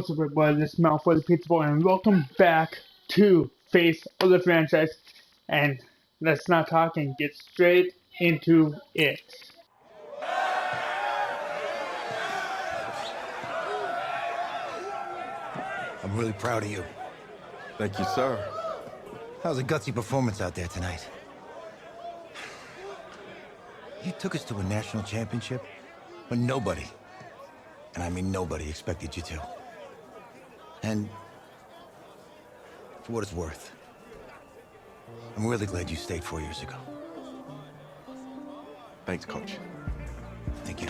What's up, everybody? This is Malfoy the Pizza Boy, and welcome back to Face of the Franchise. And let's not talk and get straight into it. I'm really proud of you. Thank you, sir. That was a gutsy performance out there tonight. You took us to a national championship when nobody, and I mean nobody, expected you to. And for what it's worth, I'm really glad you stayed 4 years ago. Thanks, Coach. Thank you.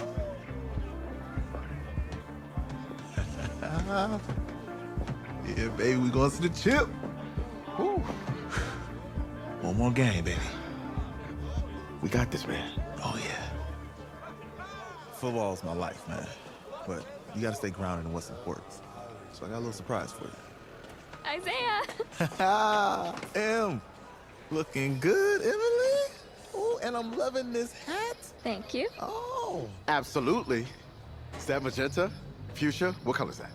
Yeah, baby, we going to the chip. Woo. One more game, baby. We got this, man. Oh, yeah. Football's my life, man. But you got to stay grounded in what's important. So I got a little surprise for you. Isaiah! Em, looking good, Emily. Oh, and I'm loving this hat. Thank you. Oh. Absolutely. Is that magenta? Fuchsia? What color is that?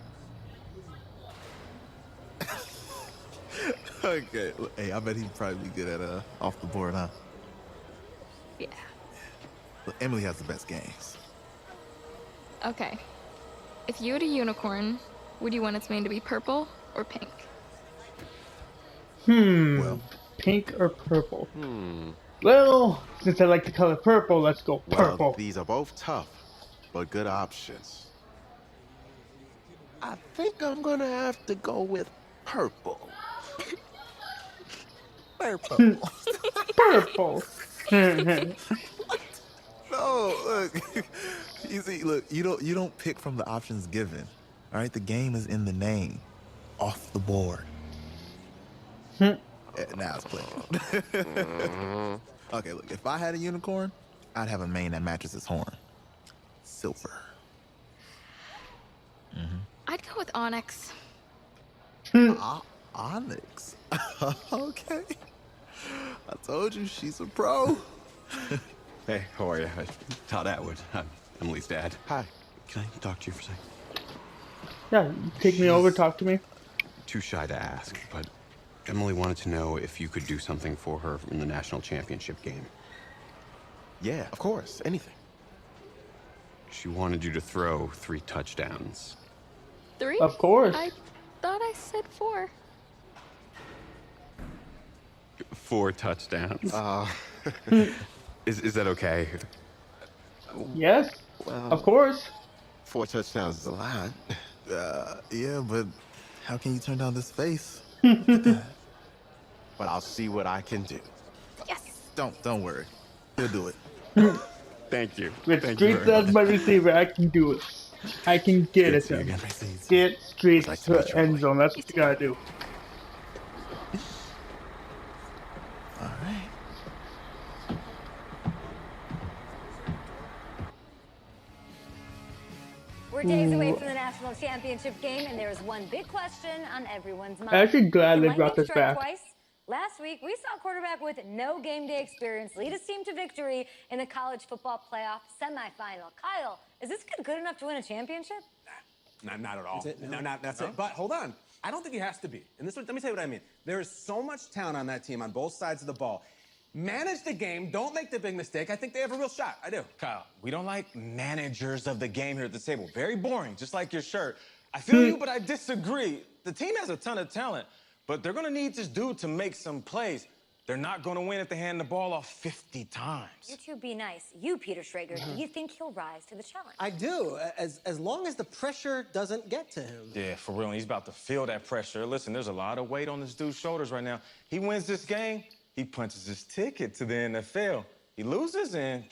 Okay. Hey, I bet he'd probably be good at off the board, huh? Yeah. Look, Emily has the best games. Okay. If you had a unicorn, would you want its mane to be purple or pink? Well, Pink or purple? Well, since I like the color purple, let's go purple. Well, these are both tough, but good options. I think I'm gonna have to go with purple. purple. Purple. No, look. You see, look, you don't pick from the options given. All right, the game is in the name. Off the board. Now it's playing. Okay, look, if I had a unicorn, I'd have a mane that matches its horn. Silver. I'd go with onyx. Onyx. Okay. I told you she's a pro. Hey, how are you? Todd Atwood. I'm Emily's dad. Hi. Can I talk to you for a second? Yeah, take me over, talk to me. Too shy to ask, but Emily wanted to know if you could do something for her in the national championship game. Yeah, of course. Anything. She wanted you to throw 3 touchdowns. 3? Of course. I thought I said 4. 4 touchdowns. Is that okay? Yes, Well, of course. 4 touchdowns is a lot. Yeah, but how can you turn down this face? But I'll see what I can do. Yes! Don't worry. He'll do it. Thank you. With Thank you Streets very as much. my receiver, I can do it. I can get it see you done. again. Get Streets Nice to meet to you, end Emily. zone. That's what you gotta do. All right. We're days away from the national championship game, and there is one big question on everyone's mind. I'm actually glad You they might brought get this struck back. Twice. Last week, we saw a quarterback with no game day experience lead his team to victory in the college football playoff semifinal. Kyle, is this kid good enough to win a championship? Not at all. That's it. But hold on. I don't think he has to be. And let me tell you what I mean. There is so much talent on that team on both sides of the ball. Manage the game. Don't make the big mistake. I think they have a real shot. I do. Kyle, we don't like managers of the game here at the table. Very boring, just like your shirt. I feel you, but I disagree. The team has a ton of talent, but they're going to need this dude to make some plays. They're not going to win if they hand the ball off 50 times. You two be nice. You, Peter Schrager, do you think he'll rise to the challenge? I do, as long as the pressure doesn't get to him. Yeah, for real, and he's about to feel that pressure. Listen, there's a lot of weight on this dude's shoulders right now. He wins this game, he punches his ticket to the NFL. He loses, and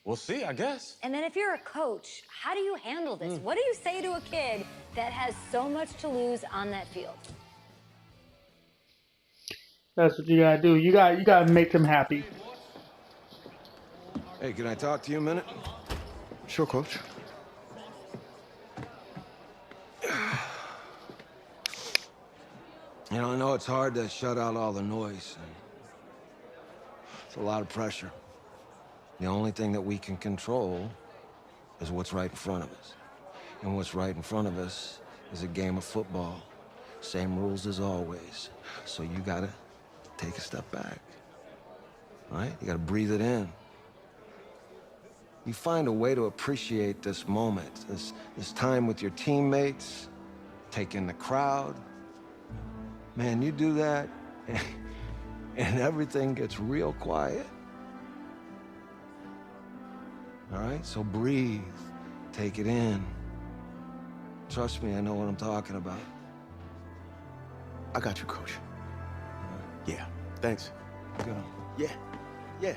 we'll see, I guess. And then if you're a coach, how do you handle this? What do you say to a kid that has so much to lose on that field? That's what you gotta do. You gotta make them happy. Hey, can I talk to you a minute? Sure, Coach. You know, I know it's hard to shut out all the noise. It's a lot of pressure. The only thing that we can control is what's right in front of us. And what's right in front of us is a game of football. Same rules as always. So you gotta take a step back. All right? You gotta breathe it in. You find a way to appreciate this moment, this time with your teammates, take in the crowd. Man, you do that, and everything gets real quiet. All right? So breathe, take it in. Trust me, I know what I'm talking about. I got you, Coach. Yeah, thanks. Go. Yeah, yeah.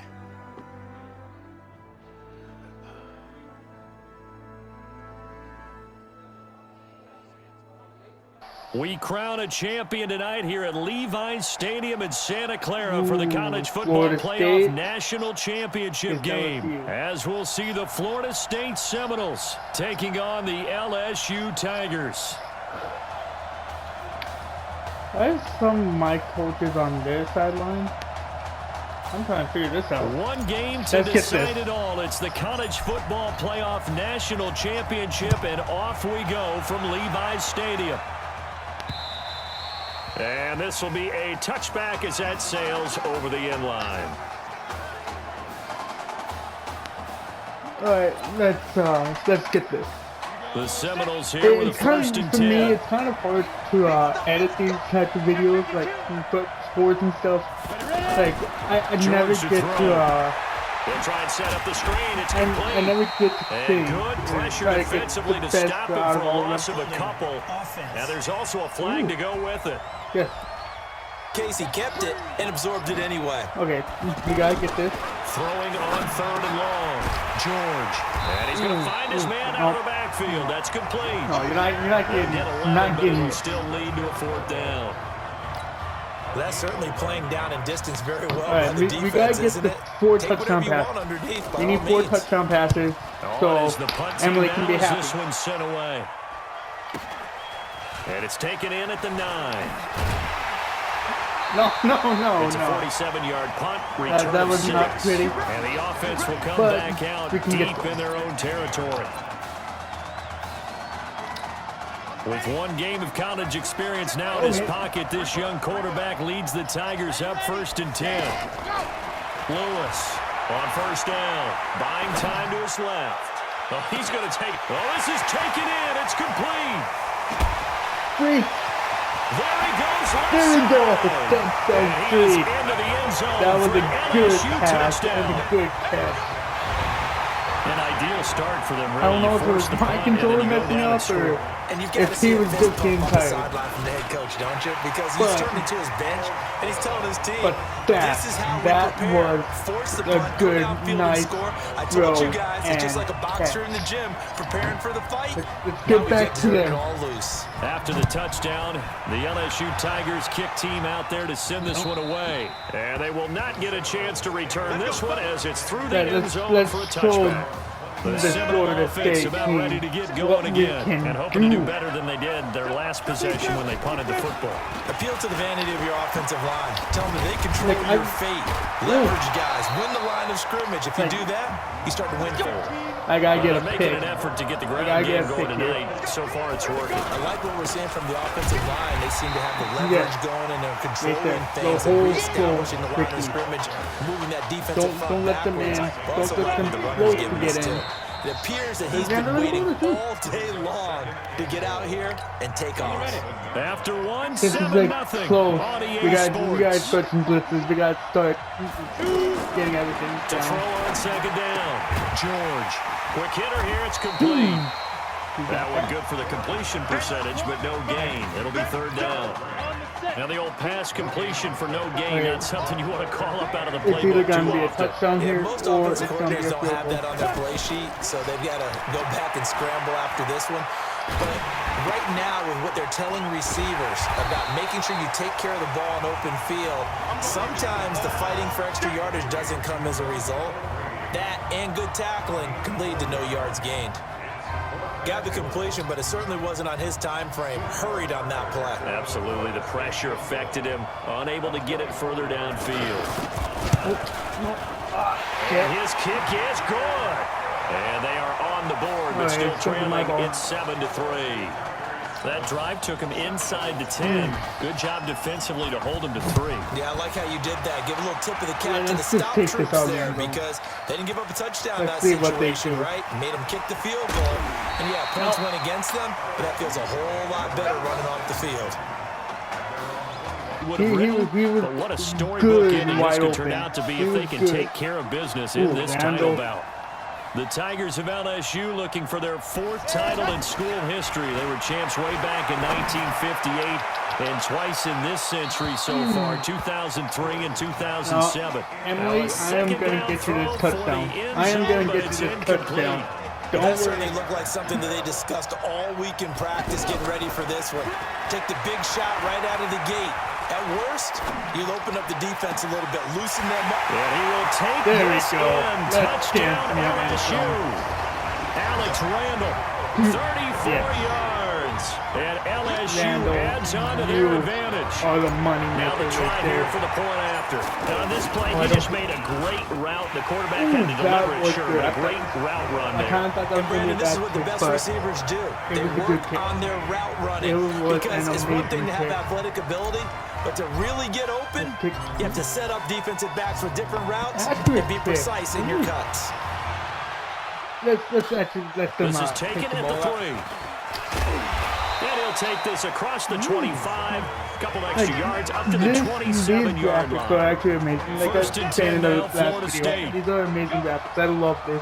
We crown a champion tonight here at Levi's Stadium in Santa Clara for the College Football Playoff National Championship game. As we'll see the Florida State Seminoles taking on the LSU Tigers. Why is some of my coaches on their sideline? I'm trying to figure this out. One game to decide it all. It's the College Football Playoff National Championship, and off we go from Levi's Stadium. And this will be a touchback as that sails over the end line. All right, let's get this. The Seminoles here with a first and 10. For me, it's kind of hard to edit these types of videos, like sports and stuff. Like I never get to. They'll try and set up the screen. It's complete. I never get to see. And good pressure defensively to stop him from a loss of a couple. Now there's also a flag to go with it. Yes. Casey kept it and absorbed it anyway. Okay, you gotta get this. Throwing on 3rd and long. George. And he's going to find his man out of the backfield. That's complete. No, you're not getting it. Still lead to a 4th down. That's certainly playing down in distance very well. All right, we gotta get the 4 touchdown passes. We need 4 touchdown passes, so Emily can be happy. This one's sent away. And it's taken in at the 9. No. It's a 47-yard punt. Return that was 6. not pretty. And the offense will come back out deep in their own territory. With one game of college experience now in his pocket, this young quarterback leads the Tigers up 1st and 10. Lewis on 1st down, buying time to his left. Oh, he's going to take. Oh, this is taken in. It's complete. There he goes. There we go. That was a good pass. That was a good catch. An ideal start for them. Really. I don't know if it was my controller messing up or if he was just getting tired. Sideline from the head coach, don't you? Because he's turning to his bench and he's telling his team, that was a good, nice throw. I told you guys, it's just like a boxer in the gym preparing for the fight. Let's get back to them. After the touchdown, the LSU Tigers kick team out there to send this one away. And they will not get a chance to return this one as it's through the end zone for a touchback. The Seminole offense about ready to get going again and hoping to do better than they did their last possession when they punted the football. Appeal to the vanity of your offensive line. Tell them that they control your fate. Leverage guys. Win the line of scrimmage. If you do that, you start to win. I gotta get a pick. Making an effort to get the ground game going tonight. So far, it's working. I like what we're seeing from the offensive line. They seem to have the leverage going and they're controlling things and reestablishing the line of scrimmage, moving that defensive front don't let them in. Don't let them close to get in. It appears that he's been waiting all day long to get out here and take off. After one, this is like close. We gotta start some blitzes. We gotta start getting everything down. To throw on 2nd down. George. Quick hitter here. It's complete. That one good for the completion percentage, but no gain. It'll be 3rd down. Now the old pass completion for no gain, not something you want to call up out of the playbook. It's either going to be a touchdown here most or offensive coordinators don't have that on their play sheet, so they've got to go back and scramble after this one. But right now, with what they're telling receivers about making sure you take care of the ball in open field, sometimes the fighting for extra yardage doesn't come as a result. That and good tackling can lead to no yards gained. Got the completion, but it certainly wasn't on his time frame. Hurried on that play. Absolutely. The pressure affected him. Unable to get it further downfield. And his kick is good. And they are on the board, but still trailing. It's 7-3. That drive took him inside the 10. Good job defensively to hold him to 3. Yeah, I like how you did that. Give a little tip of the cap to the stop troops there because they didn't give up a touchdown in that situation, right? Made them kick the field goal. And, yeah, points went against them, but that feels a whole lot better running off the field. He was but what a storybook ending this could turn out to be if they can take care of business in this title bout. The Tigers of LSU looking for their 4th title in school history. They were champs way back in 1958 and twice in this century so far, 2003 and 2007. Emily, I am going to get you this touchdown. I am going to get you this touchdown. That certainly looked like something that they discussed all week in practice getting ready for this one. Take the big shot right out of the gate. At worst, you'll open up the defense a little bit, loosen them up. And he will take this in. Touchdown, LSU. Alex Randall, 34 yards. And LSU adds on to their advantage. The money now the try here for the point after. Now on this play, he just made a great route. The quarterback had to deliver it, sure, but a great route run there. And Brandon, this is what the best receivers do. They work on their route running because it's one thing to have athletic ability, but to really get open, you have to set up defensive backs with different routes and be precise in your cuts. Let's this is taken at the 3. And he'll take this across the 25, couple extra yards up to the 27-yard line. Are actually amazing. Like First and 10 now, Florida State. These are amazing graphics. I love this.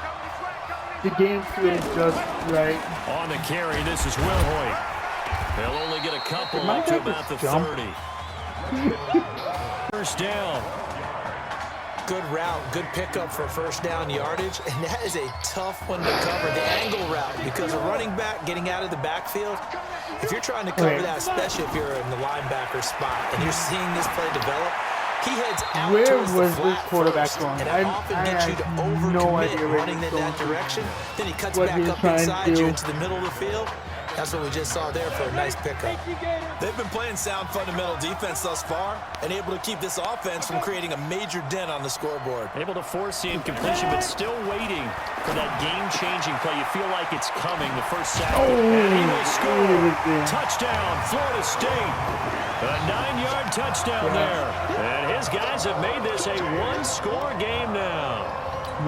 The game feels just right. On the carry, this is Will Hoyt. They'll only get a couple up to about the 30. First down. Good route, good pickup for first down yardage, and that is a tough one to cover, the angle route, because a running back getting out of the backfield, if you're trying to cover that, especially if you're in the linebacker spot, and you're seeing this play develop, he heads out towards the flat first, and that often gets you to overcommit running in that direction, then he cuts back up inside you into the middle of the field. That's what we just saw there for a nice pickup. They've been playing sound fundamental defense thus far and able to keep this offense from creating a major dent on the scoreboard. Able to force the incompletion, but still waiting for that game-changing play. You feel like it's coming, the first sack. And he will score. Touchdown, Florida State. A 9-yard touchdown there. And his guys have made this a one-score game now.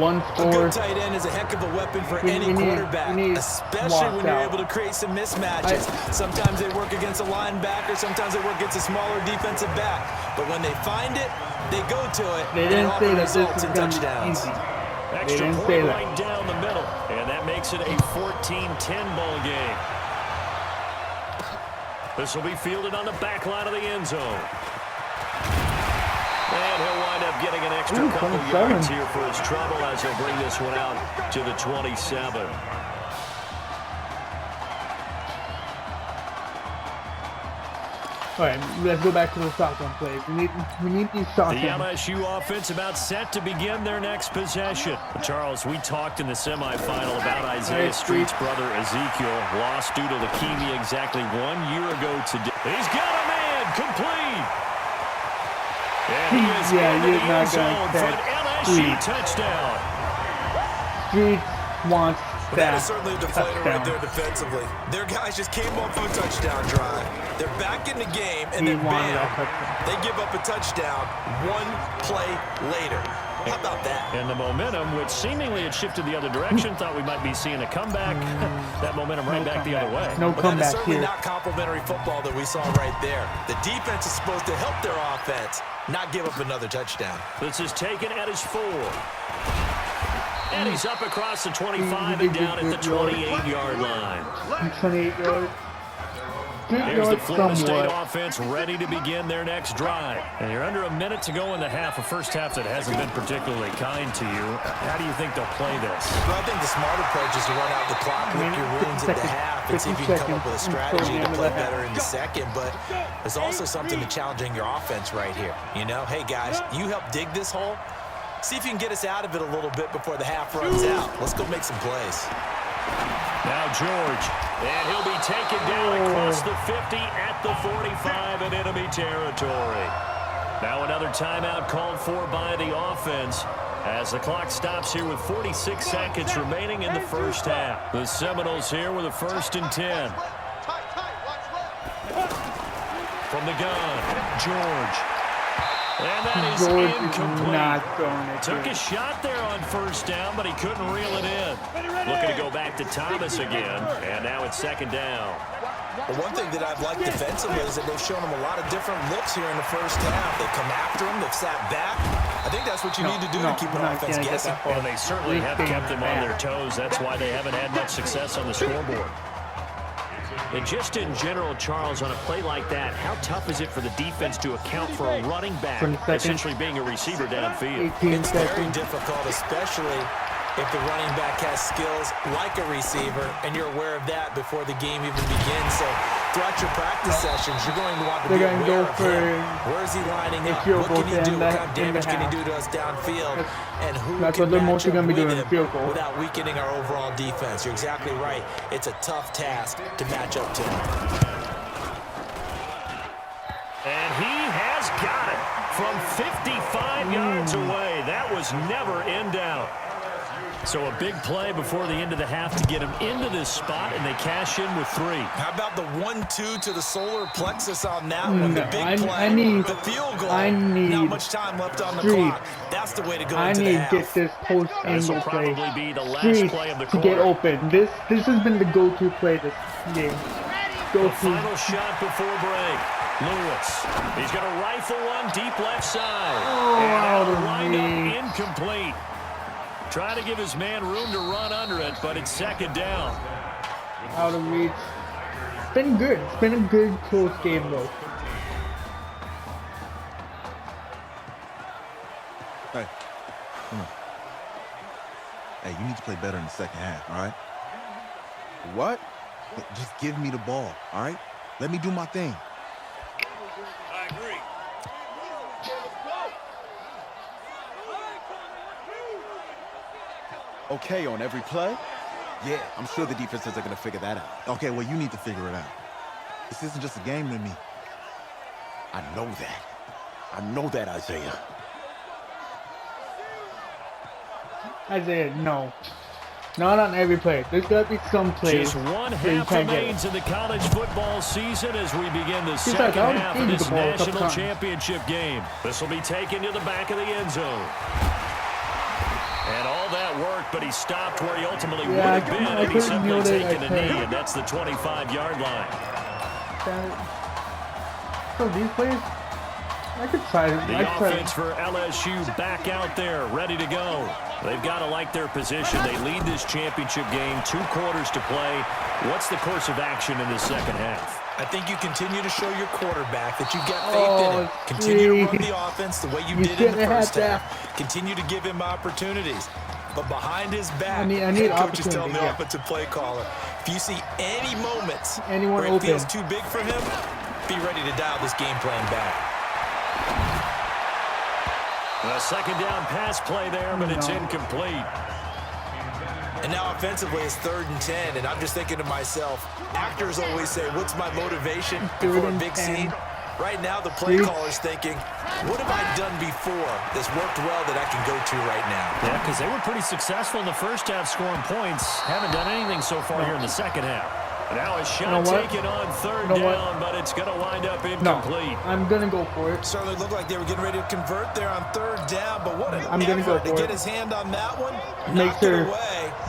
One score. A good tight end is a heck of a weapon for any quarterback, especially when you're able to create some mismatches. Sometimes they work against a linebacker, sometimes they work against a smaller defensive back. But when they find it, they go to it, and it often results in touchdowns. Extra point right down the middle, and that makes it a 14-10 ball game. This will be fielded on the back line of the end zone. And he'll wind up getting an extra couple yards here for his trouble as he'll bring this one out to the 27. All right, let's go back to the shotgun plays. We need these shotguns. The LSU offense about set to begin their next possession. Charles, we talked in the semifinal about Isaiah Street's brother Ezekiel, lost due to leukemia exactly 1 year ago today. He's got a man complete. And he is in the end zone for an LSU touchdown. Street wants that is certainly a deflator right there defensively. Their guys just came off of a touchdown drive. They're back in the game, and then bam, they give up a touchdown 1 play later. How about that? And the momentum, which seemingly had shifted the other direction, thought we might be seeing a comeback. That momentum right back the other way. No comeback that is certainly not complimentary football that we saw right there. The defense is supposed to help their offense, not give up another touchdown. This is taken at his 4. And he's up across the 25 and down at the 28-yard line. 28 yards. Here's the Florida State offense ready to begin their next drive. And you're under a minute to go in the half, a first half that hasn't been particularly kind to you. How do you think they'll play this? Well, I think the smart approach is to run out the clock, lick your wounds at the half, and see if you can come up with a strategy to play better in the second. But there's also something to challenging your offense right here. You know, hey, guys, you help dig this hole. See if you can get us out of it a little bit before the half runs out. Let's go make some plays. Now George, and he'll be taken down across the 50 at the 45 in enemy territory. Now another timeout called for by the offense. As the clock stops here with 46 seconds remaining in the first half. The Seminoles here with a 1st and 10. From the gun, George. And that is incomplete. Took a shot there on 1st down, but he couldn't reel it in. Looking to go back to Thomas again, and now it's 2nd down. Well, one thing that I've liked defensively is that they've shown him a lot of different looks here in the first half. They've come after him, they've sat back. I think that's what you need to do to keep an offense guessing. And they certainly have kept them on their toes. That's why they haven't had much success on the scoreboard. And just in general, Charles, on a play like that, how tough is it for the defense to account for a running back essentially being a receiver downfield? It's very difficult, especially if the running back has skills like a receiver, and you're aware of that before the game even begins. So throughout your practice sessions, you're going to want to be aware of him. Where is he lining up? What can he do? What kind of damage can he do to us downfield? And who can match up with him without weakening our overall defense? You're exactly right. It's a tough task to match up to him. And he has got it from 55 yards away. That was never in doubt. So a big play before the end of the half to get him into this spot, and they cash in with 3. How about the 1-2 to the solar plexus on that one? The big play, the field goal. Not much time left on the clock. That's the way to go into the half. I need to get this post angle play. This will probably be the last play of the quarter. To get open. This has been the go-to play this game. The final shot before break. Lewis. He's going to rifle one deep left side. And lined up incomplete. Trying to give his man room to run under it, but it's 2nd down. Out of reach. It's been good. It's been a good, close game, though. Hey, come on. Hey, you need to play better in the second half, all right? What? Just give me the ball, all right? Let me do my thing. I agree. Okay on every play? Yeah, I'm sure the defenses are going to figure that out. Okay, well, you need to figure it out. This isn't just a game to me. I know that. I know that, Isaiah. Isaiah, no. Not on every play. There's got to be some plays. Just one half remains in the college football season as we begin the second half of this national championship game. This will be taken to the back of the end zone. And all that worked, but he stopped where he ultimately would have been had he simply taken a knee, and that's the 25-yard line. So these plays, I could try it. The offense for LSU back out there, ready to go. They've got to like their position. They lead this championship game, 2 quarters to play. What's the course of action in the second half? I think you continue to show your quarterback that you've got faith in him. Continue to run the offense the way you did in the first half. Continue to give him opportunities. But behind his back, head coach is telling the offensive play caller, if you see any moments where it feels too big for him, be ready to dial this game plan back. A 2nd down pass play there, but it's incomplete. And now offensively it's 3rd and 10, and I'm just thinking to myself, actors always say, what's my motivation before a big scene? Right now the play caller's thinking, what have I done before that's worked well that I can go to right now? Yeah, because they were pretty successful in the first half scoring points. Haven't done anything so far here in the second half. Now a shot taken on 3rd down, but it's going to wind up incomplete. No, I'm going to go for it. Certainly looked like they were getting ready to convert there on 3rd down, but what an effort to get his hand on that one. Make sure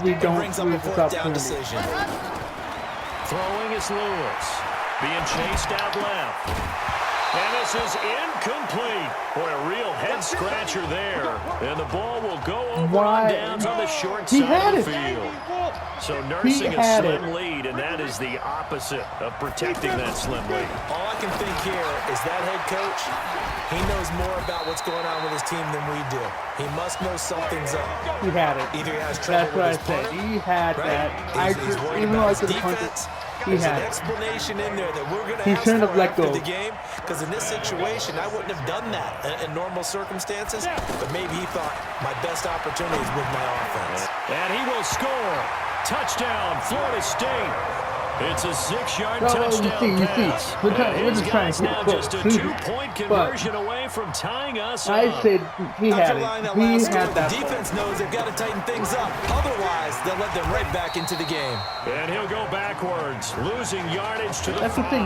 we don't brings up a 4th down decision. Throwing is Lewis. Being chased out left. And this is incomplete. Boy, a real head-scratcher there. And the ball will go over on downs on the short side of the field. So nursing a slim lead, and that is the opposite of protecting that slim lead. All I can think here is that head coach, he knows more about what's going on with his team than we do. He must know something's up. He had it. Either he has trouble with his punter, he had that. He's worried about his defense. There's an explanation in there that we're going to ask for after the game, because in this situation, I wouldn't have done that in normal circumstances, but maybe he thought my best opportunity is with my offense. And he will score. Touchdown, Florida State. It's a 6-yard Oh, touchdown you pass. see. We're just trying to now get just a close. 2-point conversion away from tying us I up. said he had After it. that He last had score, that the defense knows they've got to tighten things up. Otherwise, they'll let them right back into the game. And he'll go backwards, losing yardage to the That's the 5. thing.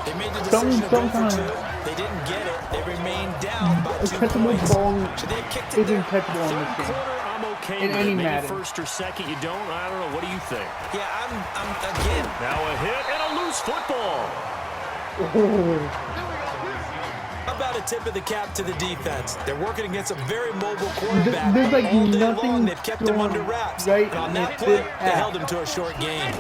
They made the decision to go for 2. They didn't get it. They remained down by 2 points. Should they have kicked it there? Catchable in this game. I'm okay In with any it. Maybe Madden. first or second, you don't. I don't know. What do you think? Yeah, I'm again. Now a hit and a loose football. How about a tip of the cap to the defense? They're working against a very mobile quarterback. There's like all day nothing long. They've kept him under wraps. right and on that in play, this they app. held him to a short gain.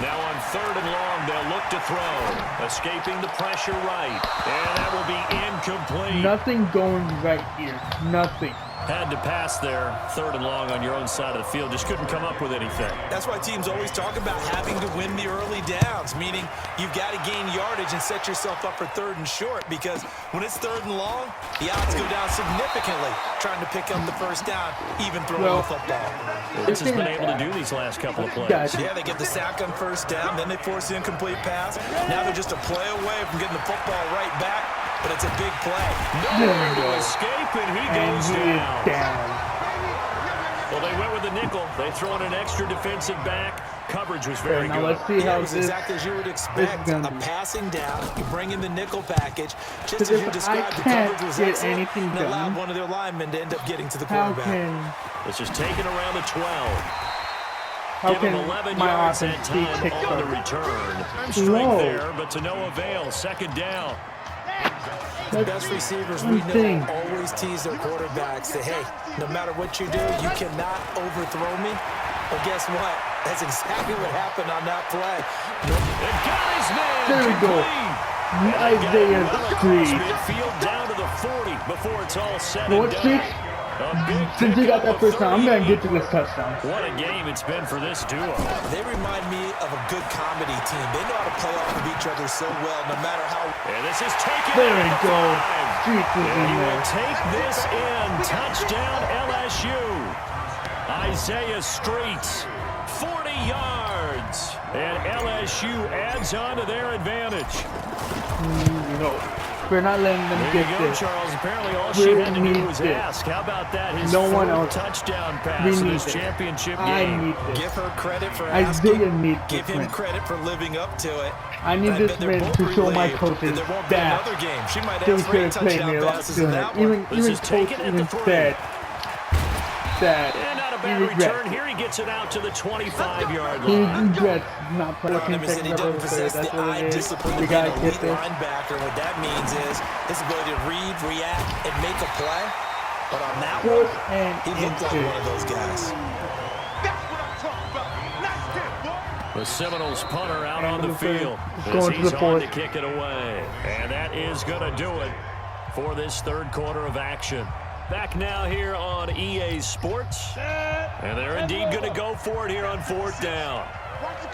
Now on 3rd and long, they'll look to throw. Escaping the pressure right. And that will be incomplete. Nothing going right here. Nothing. Had to pass there, 3rd and long on your own side of the field. Just couldn't come up with anything. That's why teams always talk about having to win the early downs, meaning you've got to gain yardage and set yourself up for 3rd and short, because when it's 3rd and long, the odds go down significantly trying to pick up the first down, even throwing the football. This has been able to do these last couple of plays. Yeah, they get the sack on 1st down, then they force the incomplete pass. Now they're just a play away from getting the football right back, but it's a big play. Nowhere to escape, and he goes down. Well, they went with the nickel. They throw in an extra defensive back. Coverage was very good. Let's see how it's exactly as you would expect. A passing down. You bring in the nickel package. Just as you described, the coverage was excellent and allowed one of their linemen to end up getting to the quarterback. This is taken around the 12. How Give him can 11 my yards offense that be time picked on up? the return. Strength there, but to no avail. 2nd down. The best receivers we know always tease their quarterbacks that, hey, no matter what you do, you cannot overthrow me. Well, guess what? That's exactly what happened on that play. They got his man. There we go. Isaiah Street. Midfield down to the 40 before it's all said and Street? done. Since you got that first time, I'm going to get to this touchdown. What a game it's been for this duo. They remind me of a good comedy team. They know how to play off of each other so well, no matter how... And this is taken. There we go. Street was in He there. will take this in. Touchdown LSU. Isaiah Street, 40 yards. And LSU adds on to their advantage. No. We're not letting them There get you go, this. Charles. Apparently all she had to do was this. ask. How about that? His No one 4th else. touchdown We pass in need this this. championship I game. need this. Give her credit for I asking. didn't need Give this him win. credit for living up to it. I need And this bet they're win both to show my relieved coaches that there won't be that another game. She might they have 3 could have played me touchdown a lot passes in sooner. that one. Even coach even said that And not a he bad regrets. return. Here he gets it out to the 25-yard He line. regrets not playing Problem is that he second doesn't over possess third. That's the what eye it is. discipline We to be an gotta get elite this. linebacker. What that means is his ability to read, react, and make a play. But on that one, Fourth and he looked like one of those guys. The Seminoles punter out on the field. Going to He's the on fourth. to kick it away. And that is going to do it for this 3rd quarter of action. Back now here on EA Sports. And they're indeed going to go for it here on 4th down.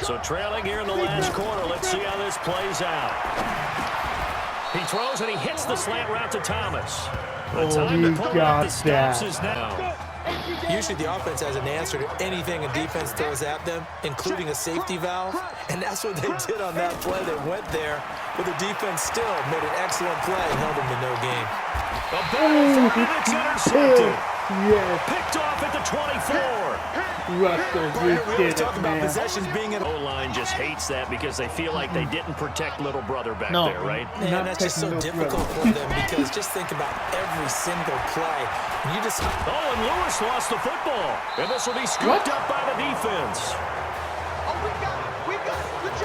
So trailing here in the last quarter. Let's see how this plays out. He throws and he hits the slant route to Thomas. The time to pull out the stops is now. Usually the offense has an answer to anything a defense throws at them, including a safety valve. And that's what they did on that play. They went there, but the defense still made an excellent play and held them to no game. The ball and it's intercepted. Yes. Picked off at the 24. Russell, We you always did talk it, about man. possessions being an O-line just hates that because they feel like they didn't protect little brother back No. there, right? Man, that's just so difficult for them because just think about every single play. And you just... Oh, and Lewis lost the football. And this will be scooped up by the defense.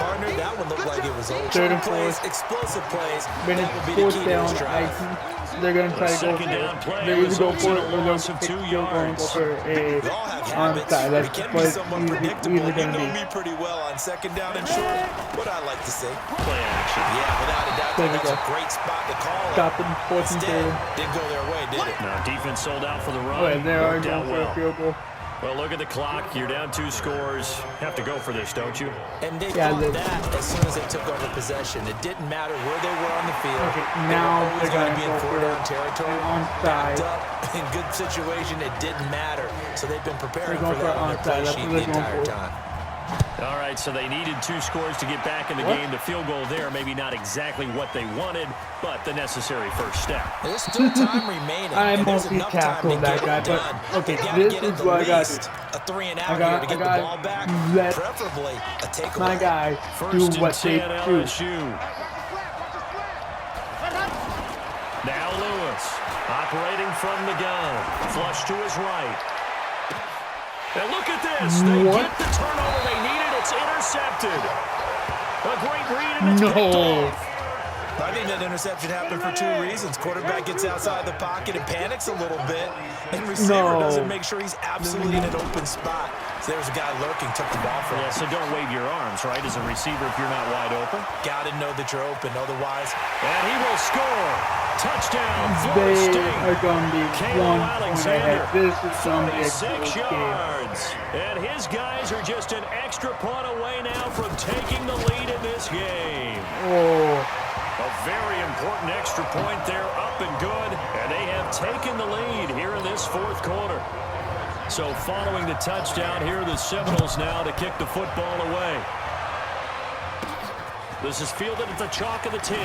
Partner, that one looked like it was over. 3rd and Plays, 4th. explosive plays. When That it's would be the 4th key to down, this drive. they're going to try to go for Second down it. play They either go results for in it a or they'll loss of pick 2 going yards. for a We all have habits. onside. We That's can what be it's somewhat either predictable. You going to know be. me pretty well on 2nd down and short. What I like to say. Play action. Yeah, without a doubt, There we that was go. a great spot to call it. Stop them, 4th and Instead, 3rd. didn't go their way, did it? No, defense sold out for the run. Well, they are Worked out going for a field goal. Well, look at the clock. You're down 2 scores. Have to go for this, don't you? And they Yeah, thought that as soon as they took over possession. It didn't matter where they were on the field. Okay, They now were always they're going to gonna be in go for 4-down territory. onside. Backed up in good situation. It didn't matter. So they've been preparing They're for going that for on their onside. play That's sheet what the they're going entire for. time. All right, so they needed 2 scores to get back in the game. The field goal there, maybe not exactly what they wanted, but the necessary first step. There's still time remaining. I multi-tackled that guy, but okay, this is what I got to do. A 3 and out here to get the ball back, preferably a takeaway. My guys do what they do. Now Lewis, operating from the gun, flush to his right. And look at this. They get the turnover they needed. It's intercepted. A great read, and it's picked off. I think that interception happened for 2 reasons. Quarterback gets outside the pocket and panics a little bit, and receiver doesn't make sure he's absolutely in an open spot. So there's a guy lurking, took the ball from him. Yeah, so don't wave your arms, right, as a receiver if you're not wide open. Got to know that you're open, otherwise. And he will score. Touchdown, They Florida State. are going to be 1 point ahead. This is going to be a 6 close yards. And his guys are just an extra point away now from taking the lead in this game. A very important extra point there, up and good, and they have taken the lead here in this 4th quarter. So following the touchdown, here are the Seminoles now to kick the football away. This is fielded at the chalk of the 10.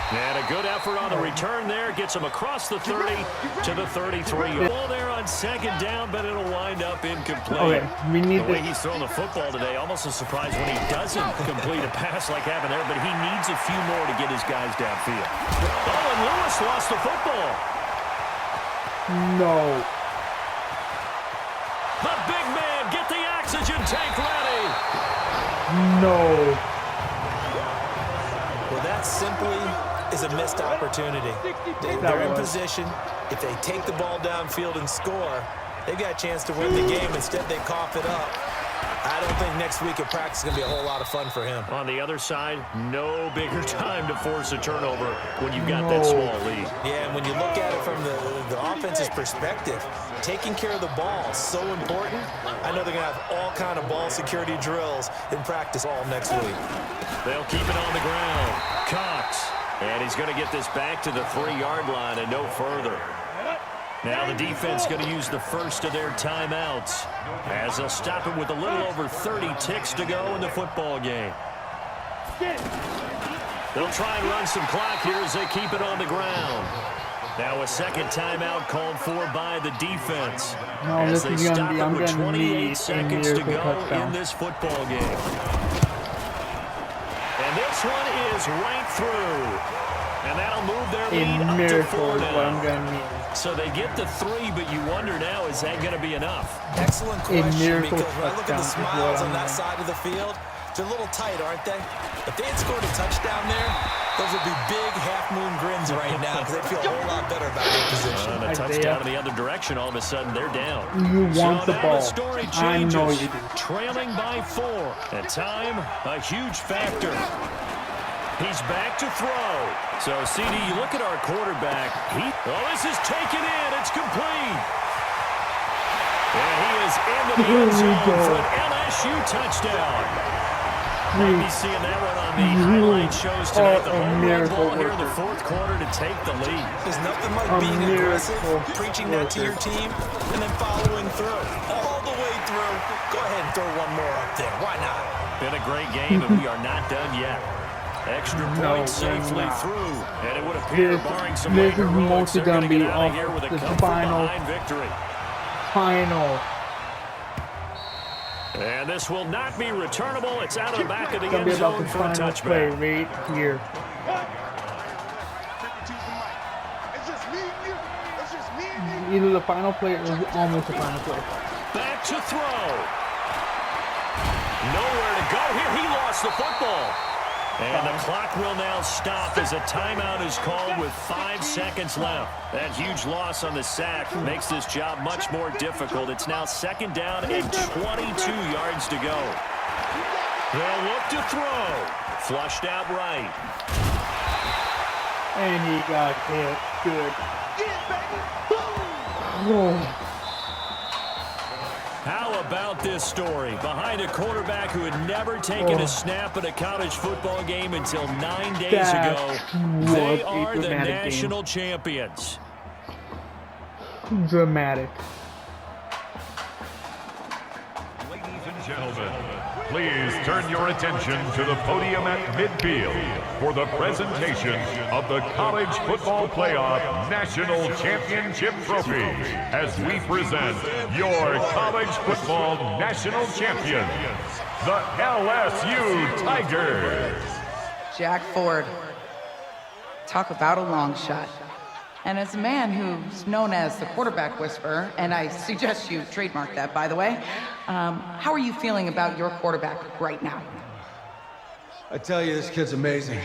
And a good effort on the return there. Gets him across the 30 to the 33. Ball there on 2nd down, but it'll wind up incomplete. Okay, we need the way he's throwing the football today, almost a surprise when he doesn't complete a pass like happened there, but he needs a few more to get his guys downfield. Oh, and Lewis lost the football. No. The big man, get the oxygen tank ready. No. Well, that simply is a missed opportunity. They're in position. If they take the ball downfield and score, they've got a chance to win the game. Instead, they cough it up. I don't think next week at practice is going to be a whole lot of fun for him. On the other side, no bigger time to force a turnover when you've got that small lead. Yeah, and when you look at it from the offense's perspective, taking care of the ball is so important. I know they're going to have all kind of ball security drills in practice all next week. They'll keep it on the ground. Cox. And he's going to get this back to the 3-yard line and no further. Now the defense going to use the first of their timeouts as they'll stop it with a little over 30 ticks to go in the football game. They'll try and run some clock here as they keep it on the ground. Now a second timeout called for by the defense as they stop it with 28 seconds to go in this football game. And this one is right through. And that'll move their lead up to 4 now. So they get the 3, but you wonder now, is that going to be enough? Excellent question, because when I look at the smiles on that side of the field, they're a little tight, aren't they? If they had scored a touchdown there, those would be big half-moon grins right now because they'd feel a whole lot better about their position. And a touchdown in the other direction, all of a sudden they're down. You want the ball. The story changes, I know you do. Trailing by 4. At time, a huge factor. He's back to throw. So, CD, you look at our quarterback. This is taken in. It's complete. And he is into the end zone for an LSU touchdown. Might be seeing that one on the highlight shows tonight. The home run ball here in the 4th quarter to take the lead. There's nothing like being aggressive, preaching that to your team, and then following through. All the way through. Go ahead and throw one more up there. Why not? Been a great game, and we are not done yet. Extra point safely through, and it would appear, barring some late heroics, they're going to get out of here with a come-from-behind victory. Final. And this will not be returnable. It's out of the back of the end zone for a touchback. Right here. Either the final play or almost the final play. Back to throw. Nowhere to go here. He lost the football. And the clock will now stop as a timeout is called with 5 seconds left. That huge loss on the sack makes this job much more difficult. It's now 2nd down and 22 yards to go. They'll look to throw. Flushed out right. And he got hit. Good. Whoa. How about this story? Behind a quarterback who had never taken a snap at a college football game until 9 days ago, they are the national champions. Dramatic. gentlemen, please turn your attention to the podium at midfield for the presentation of the College Football Playoff National Championship Trophy as we present your college football national champions, the LSU Tigers. Jack Ford. Talk about a long shot. And as a man who's known as the quarterback whisperer, and I suggest you trademark that, by the way, how are you feeling about your quarterback right now? I tell you, this kid's amazing.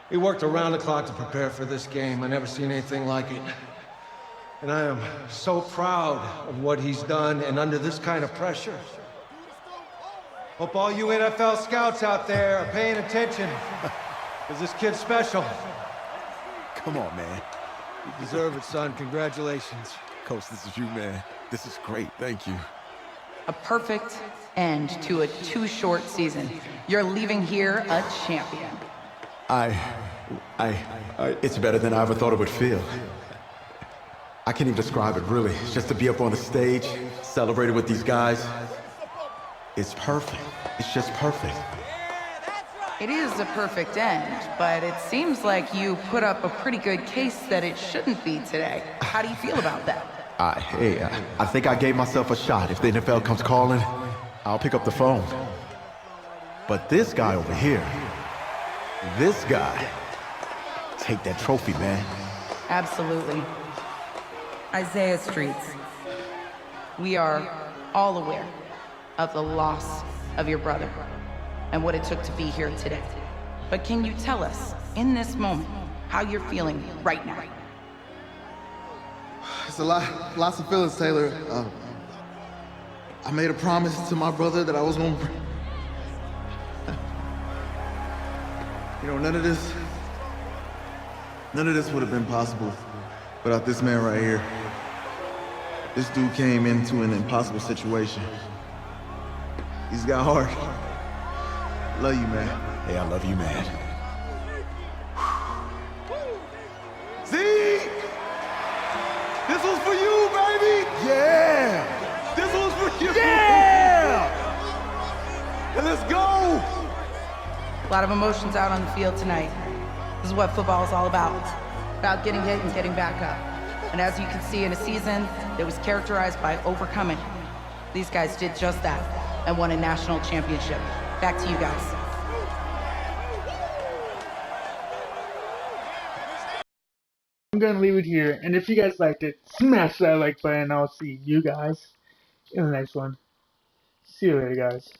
He worked around the clock to prepare for this game. I never seen anything like it. And I am so proud of what he's done, and under this kind of pressure. Hope all you NFL scouts out there are paying attention, because this kid's special. Come on, man. You deserve it, son. Congratulations. Coach, this is you, man. This is great. Thank you. A perfect end to a too short season. You're leaving here a champion. It's better than I ever thought it would feel. I can't even describe it, really. Just to be up on the stage, celebrating with these guys. It's perfect. It's just perfect. It is a perfect end, but it seems like you put up a pretty good case that it shouldn't be today. How do you feel about that? I think I gave myself a shot. If the NFL comes calling, I'll pick up the phone. But this guy over here, this guy, take that trophy, man. Absolutely. Isaiah Streets, we are all aware of the loss of your brother and what it took to be here today. But can you tell us, in this moment, how you're feeling right now? It's lots of feelings, Taylor. I made a promise to my brother that I was gonna you know, none of this would have been possible without this man right here. This dude came into an impossible situation. He's got heart. Love you, man. Hey, I love you, man. Zeke! This was for you, baby! Yeah! This was for you! Yeah! And let's go! A lot of emotions out on the field tonight. This is what football is all about. About getting hit and getting back up. And as you can see, in a season that was characterized by overcoming, these guys did just that and won a national championship. Back to you guys. I'm gonna leave it here, and if you guys liked it, smash that like button, and I'll see you guys in the next one. See you later, guys.